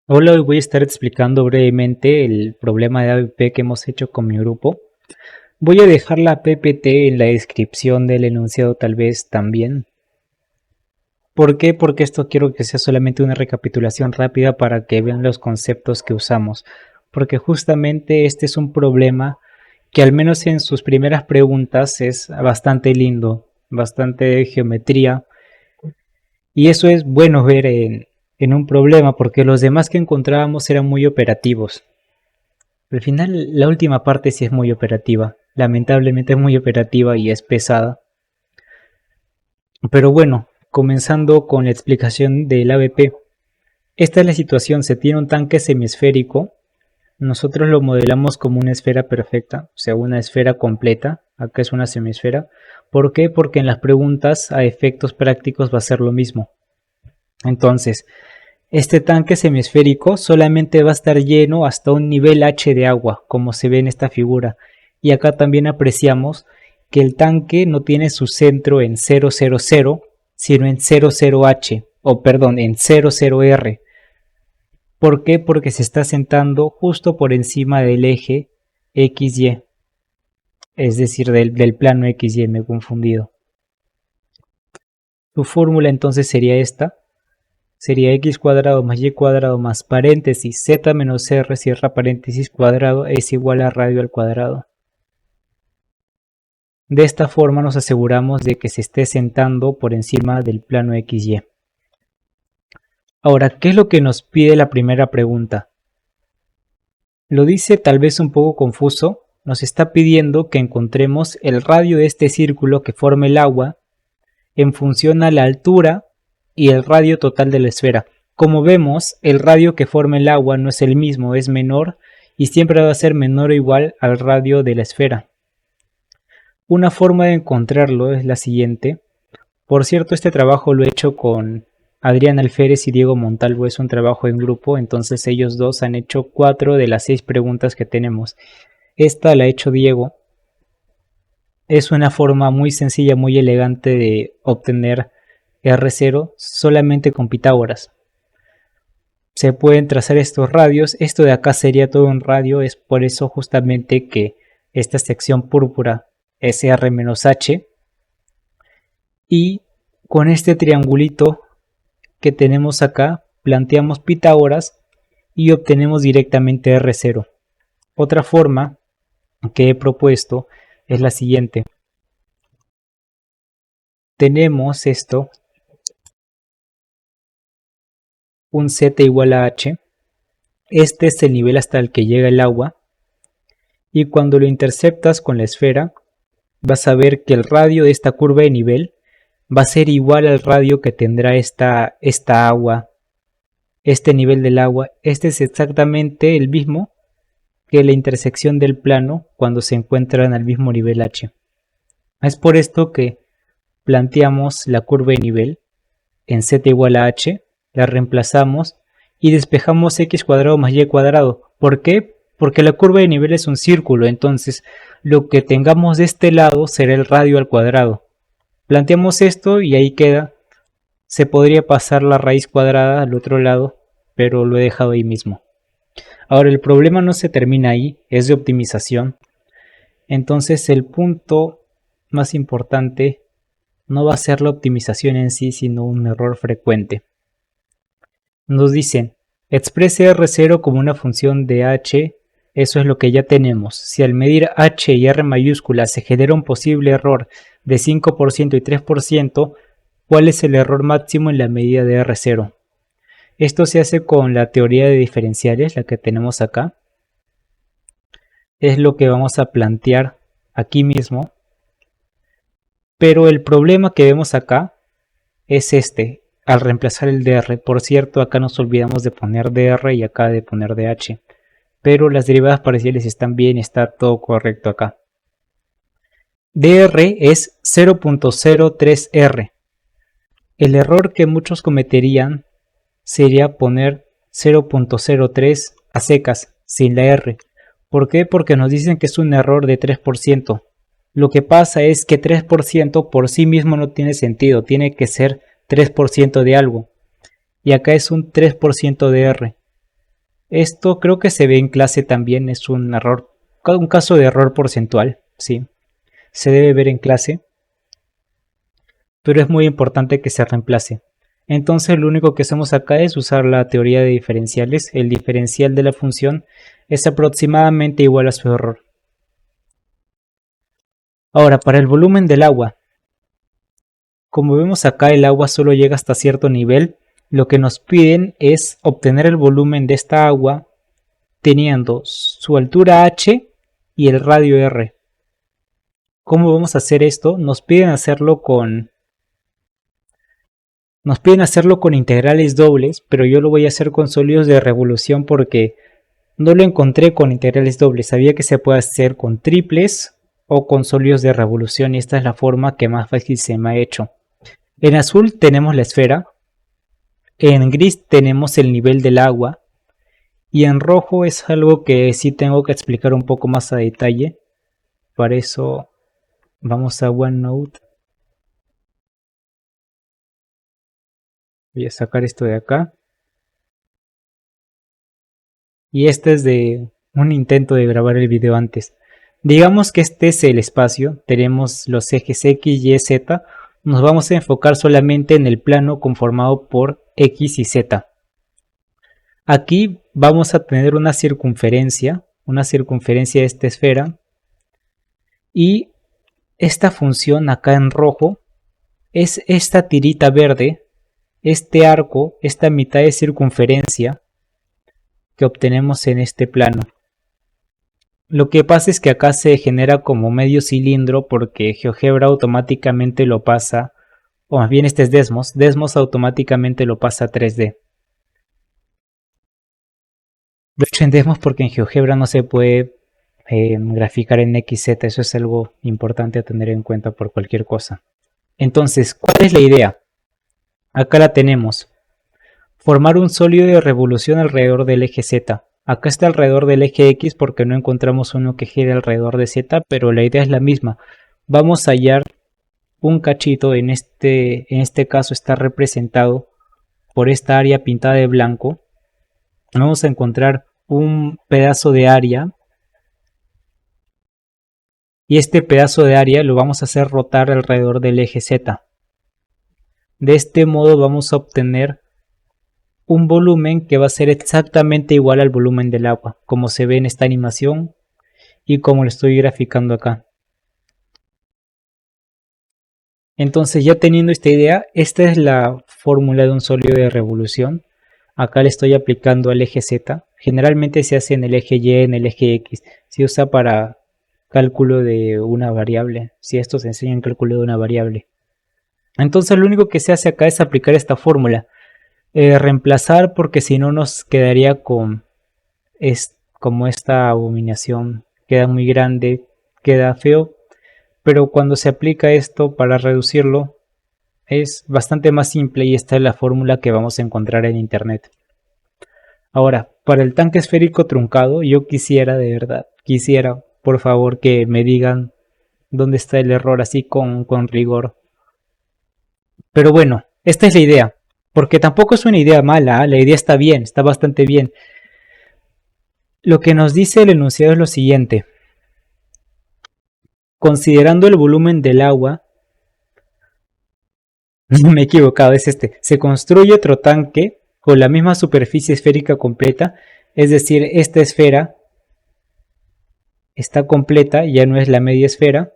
Hola, hoy voy a estar explicando brevemente el problema de ABP que hemos hecho con mi grupo. Voy a dejar la PPT en la descripción del enunciado tal vez también. ¿Por qué? Porque esto quiero que sea solamente una recapitulación rápida para que vean los conceptos que usamos. Porque justamente este es un problema que al menos en sus primeras preguntas es bastante lindo, bastante de geometría. Y eso es bueno ver en un problema porque los demás que encontrábamos eran muy operativos. Al final, la última parte sí es muy operativa. Lamentablemente es muy operativa y es pesada. Pero bueno, comenzando con la explicación del ABP. Esta es la situación, se tiene un tanque semiesférico. Nosotros lo modelamos como una esfera perfecta, o sea, una esfera completa. Acá es una semiesfera. ¿Por qué? Porque en las preguntas a efectos prácticos va a ser lo mismo. Entonces, este tanque semiesférico solamente va a estar lleno hasta un nivel H de agua, como se ve en esta figura. Y acá también apreciamos que el tanque no tiene su centro en 000, sino en 00H, o perdón, en 00R. ¿Por qué? Porque se está sentando justo por encima del eje XY, es decir, del plano XY, me he confundido. Su fórmula entonces sería esta. Sería x cuadrado más y cuadrado más paréntesis z menos r cierra paréntesis cuadrado es igual a radio al cuadrado. De esta forma nos aseguramos de que se esté sentando por encima del plano XY. Ahora, ¿qué es lo que nos pide la primera pregunta? Lo dice tal vez un poco confuso, nos está pidiendo que encontremos el radio de este círculo que forma el agua en función a la altura y el radio total de la esfera. Como vemos, el radio que forma el agua no es el mismo, es menor y siempre va a ser menor o igual al radio de la esfera. Una forma de encontrarlo es la siguiente. Por cierto, este trabajo lo he hecho con Adrián Alférez y Diego Montalvo, es un trabajo en grupo, entonces ellos dos han hecho 4 de las 6 preguntas que tenemos. Esta la ha hecho Diego. Es una forma muy sencilla, muy elegante de obtener R0 solamente con Pitágoras. Se pueden trazar estos radios, esto de acá sería todo un radio, es por eso justamente que esta sección púrpura es R-H, y con este triangulito que tenemos acá planteamos Pitágoras y obtenemos directamente R0. Otra forma que he propuesto es la siguiente. Tenemos esto, un Z igual a H. Este es el nivel hasta el que llega el agua. Y cuando lo interceptas con la esfera, vas a ver que el radio de esta curva de nivel va a ser igual al radio que tendrá esta agua, este nivel del agua. Este es exactamente el mismo que la intersección del plano cuando se encuentran al mismo nivel H. Es por esto que planteamos la curva de nivel en Z igual a H, la reemplazamos y despejamos x cuadrado más y cuadrado. ¿Por qué? Porque la curva de nivel es un círculo, entonces lo que tengamos de este lado será el radio al cuadrado. Planteamos esto y ahí queda. Se podría pasar la raíz cuadrada al otro lado, pero lo he dejado ahí mismo. Ahora el problema no se termina ahí, es de optimización. Entonces el punto más importante no va a ser la optimización en sí, sino un error frecuente. Nos dicen, exprese R0 como una función de h, eso es lo que ya tenemos. Si al medir h y r mayúscula se genera un posible error de 5% y 3%, ¿cuál es el error máximo en la medida de R0? Esto se hace con la teoría de diferenciales, la que tenemos acá. Es lo que vamos a plantear aquí mismo. Pero el problema que vemos acá es este, al reemplazar el dr. Por cierto, acá nos olvidamos de poner dr y acá de poner dh. Pero las derivadas parciales están bien, está todo correcto acá. dr es 0.03r. El error que muchos cometerían sería poner 0.03 a secas, sin la r. ¿Por qué? Porque nos dicen que es un error de 3%. Lo que pasa es que 3% por sí mismo no tiene sentido, tiene que ser 3% de algo. Y acá es un 3% de R. Esto creo que se ve en clase también, es un error, un caso de error porcentual, sí, se debe ver en clase, pero es muy importante que se reemplace. Entonces lo único que hacemos acá es usar la teoría de diferenciales. El diferencial de la función es aproximadamente igual a su error. Ahora, para el volumen del agua, como vemos acá, el agua solo llega hasta cierto nivel. Lo que nos piden es obtener el volumen de esta agua teniendo su altura h y el radio r. ¿Cómo vamos a hacer esto? Nos piden hacerlo con integrales dobles, pero yo lo voy a hacer con sólidos de revolución porque no lo encontré con integrales dobles. Sabía que se puede hacer con triples o con sólidos de revolución y esta es la forma que más fácil se me ha hecho. En azul tenemos la esfera, en gris tenemos el nivel del agua y en rojo es algo que sí tengo que explicar un poco más a detalle. Para eso vamos a OneNote. Voy a sacar esto de acá. Y este es de un intento de grabar el video antes. Digamos que este es el espacio, tenemos los ejes X, Y, Z. Nos vamos a enfocar solamente en el plano conformado por X y Z. Aquí vamos a tener una circunferencia de esta esfera. Y esta función acá en rojo es esta tirita verde, este arco, esta mitad de circunferencia que obtenemos en este plano. Lo que pasa es que acá se genera como medio cilindro porque GeoGebra automáticamente lo pasa, o más bien este es Desmos, Desmos automáticamente lo pasa a 3D. Lo he hecho en Desmos porque en GeoGebra no se puede graficar en XZ, eso es algo importante a tener en cuenta por cualquier cosa. Entonces, ¿cuál es la idea? Acá la tenemos. Formar un sólido de revolución alrededor del eje Z. Acá está alrededor del eje X porque no encontramos uno que gire alrededor de Z, pero la idea es la misma. Vamos a hallar un cachito, en este caso está representado por esta área pintada de blanco. Vamos a encontrar un pedazo de área y este pedazo de área lo vamos a hacer rotar alrededor del eje Z. De este modo vamos a obtener un volumen que va a ser exactamente igual al volumen del agua, como se ve en esta animación y como lo estoy graficando acá. Entonces, ya teniendo esta idea, esta es la fórmula de un sólido de revolución. Acá le estoy aplicando al eje Z. Generalmente se hace en el eje Y, en el eje X. Se usa para cálculo de una variable. Si esto se enseña en cálculo de una variable. Entonces lo único que se hace acá es aplicar esta fórmula. Reemplazar porque si no nos quedaría con como esta abominación. Queda muy grande, queda feo. Pero cuando se aplica esto para reducirlo es bastante más simple y esta es la fórmula que vamos a encontrar en internet. Ahora, para el tanque esférico truncado, yo quisiera, de verdad, por favor que me digan dónde está el error así con rigor. Pero bueno, esta es la idea, porque tampoco es una idea mala, la idea está bien, está bastante bien. Lo que nos dice el enunciado es lo siguiente. Considerando el volumen del agua, me he equivocado, es este. Se construye otro tanque con la misma superficie esférica completa, es decir, esta esfera está completa, ya no es la media esfera,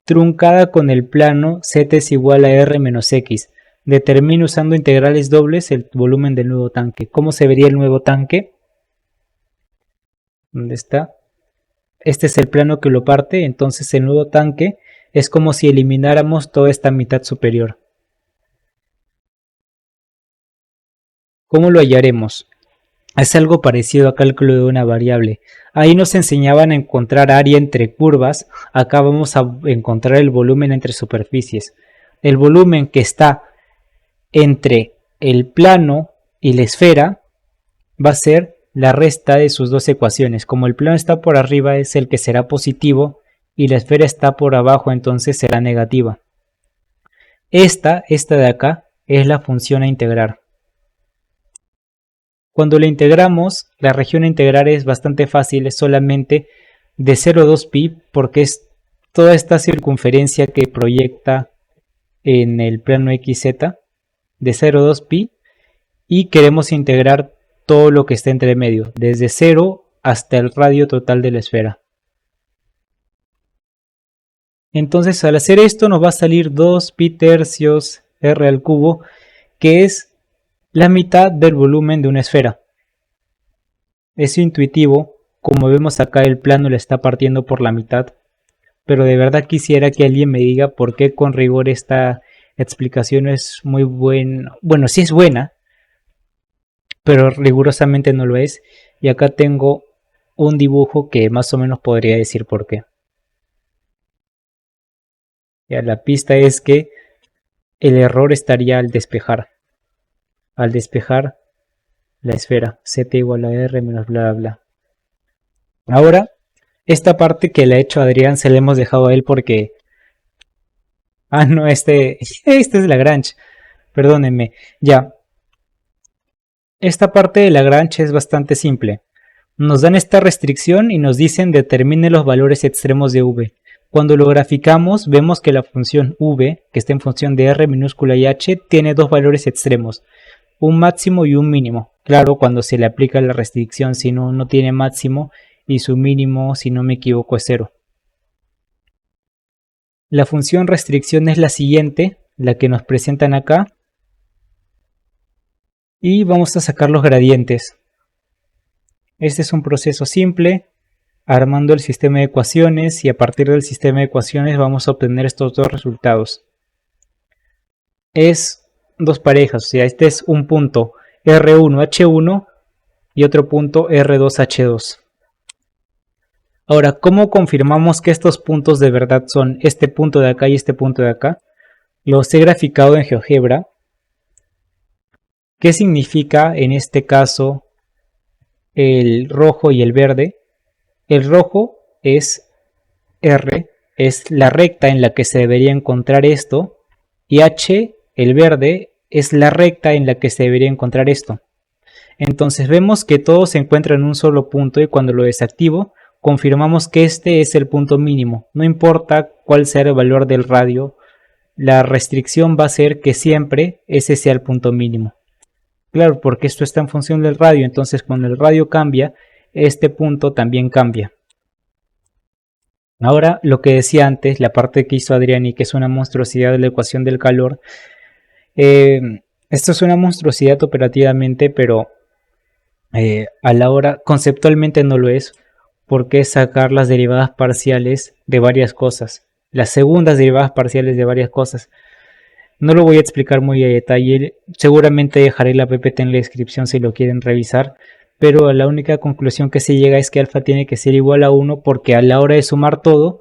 truncada con el plano z es igual a r menos x. Determina usando integrales dobles el volumen del nuevo tanque. ¿Cómo se vería el nuevo tanque? ¿Dónde está? Este es el plano que lo parte, entonces el nuevo tanque es como si elimináramos toda esta mitad superior. ¿Cómo lo hallaremos? Es algo parecido a cálculo de una variable. Ahí nos enseñaban a encontrar área entre curvas, acá vamos a encontrar el volumen entre superficies. El volumen que está entre el plano y la esfera va a ser la resta de sus dos ecuaciones. Como el plano está por arriba es el que será positivo y la esfera está por abajo, entonces será negativa. Esta de acá es la función a integrar. Cuando lo integramos, la región a integrar es bastante fácil, es solamente de 0 a 2pi, porque es toda esta circunferencia que proyecta en el plano XZ de 0 a 2pi, y queremos integrar todo lo que está entre medio, desde 0 hasta el radio total de la esfera. Entonces al hacer esto nos va a salir 2pi tercios r al cubo, que es la mitad del volumen de una esfera. Es intuitivo, como vemos acá el plano le está partiendo por la mitad, pero de verdad quisiera que alguien me diga por qué con rigor esta explicación es muy buena. Bueno, sí es buena, pero rigurosamente no lo es. Y acá tengo un dibujo que más o menos podría decir por qué. Ya, la pista es que el error estaría al despejar. Al despejar la esfera, z igual a r menos bla bla bla. Ahora, esta parte que le ha hecho Adrián se la hemos dejado a él porque... Ah, no, este es Lagrange. Perdónenme. Ya. Esta parte de Lagrange es bastante simple. Nos dan esta restricción y nos dicen determine los valores extremos de v. Cuando lo graficamos vemos que la función v, que está en función de r minúscula y h, tiene dos valores extremos, un máximo y un mínimo. Claro, cuando se le aplica la restricción, si no, no tiene máximo, y su mínimo, si no me equivoco, es 0. La función restricción es la siguiente, la que nos presentan acá. Y vamos a sacar los gradientes. Este es un proceso simple, armando el sistema de ecuaciones, y a partir del sistema de ecuaciones vamos a obtener estos dos resultados. Es dos parejas, o sea, este es un punto R1H1 y otro punto R2H2. Ahora, ¿cómo confirmamos que estos puntos de verdad son este punto de acá y este punto de acá? Los he graficado en GeoGebra. ¿Qué significa en este caso el rojo y el verde? El rojo es R, es la recta en la que se debería encontrar esto, y H, el verde, es la recta en la que se debería encontrar esto. Entonces vemos que todo se encuentra en un solo punto, y cuando lo desactivo confirmamos que este es el punto mínimo. No importa cuál sea el valor del radio, la restricción va a ser que siempre ese sea el punto mínimo. Claro, porque esto está en función del radio, entonces cuando el radio cambia, este punto también cambia. Ahora, lo que decía antes, la parte que hizo Adriani, que es una monstruosidad de la ecuación del calor. Esto es una monstruosidad operativamente, pero a la hora, conceptualmente no lo es, porque es sacar las derivadas parciales de varias cosas, las segundas derivadas parciales de varias cosas. No lo voy a explicar muy a detalle, seguramente dejaré la PPT en la descripción si lo quieren revisar, pero la única conclusión que se llega es que alfa tiene que ser igual a 1 porque a la hora de sumar todo,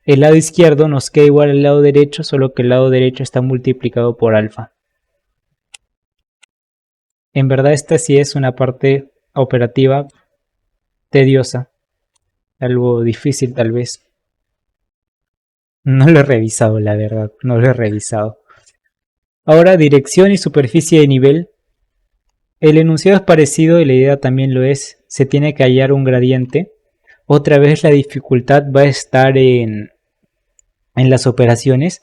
el lado izquierdo nos queda igual al lado derecho, solo que el lado derecho está multiplicado por alfa. En verdad esta sí es una parte operativa tediosa, algo difícil tal vez. No lo he revisado, la verdad, no lo he revisado. Ahora, dirección y superficie de nivel. El enunciado es parecido y la idea también lo es. Se tiene que hallar un gradiente. Otra vez la dificultad va a estar en las operaciones,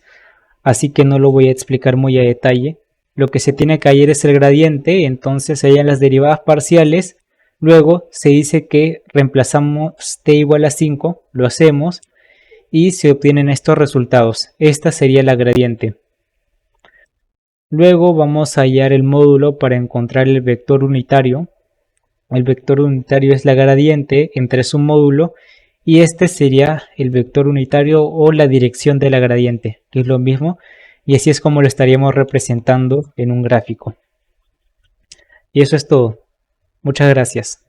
así que no lo voy a explicar muy a detalle. Lo que se tiene que hallar es el gradiente, entonces se hallan las derivadas parciales. Luego se dice que reemplazamos t igual a 5, lo hacemos y se obtienen estos resultados. Esta sería la gradiente. Luego vamos a hallar el módulo para encontrar el vector unitario. El vector unitario es la gradiente entre su módulo y este sería el vector unitario o la dirección de la gradiente, que es lo mismo, y así es como lo estaríamos representando en un gráfico. Y eso es todo. Muchas gracias.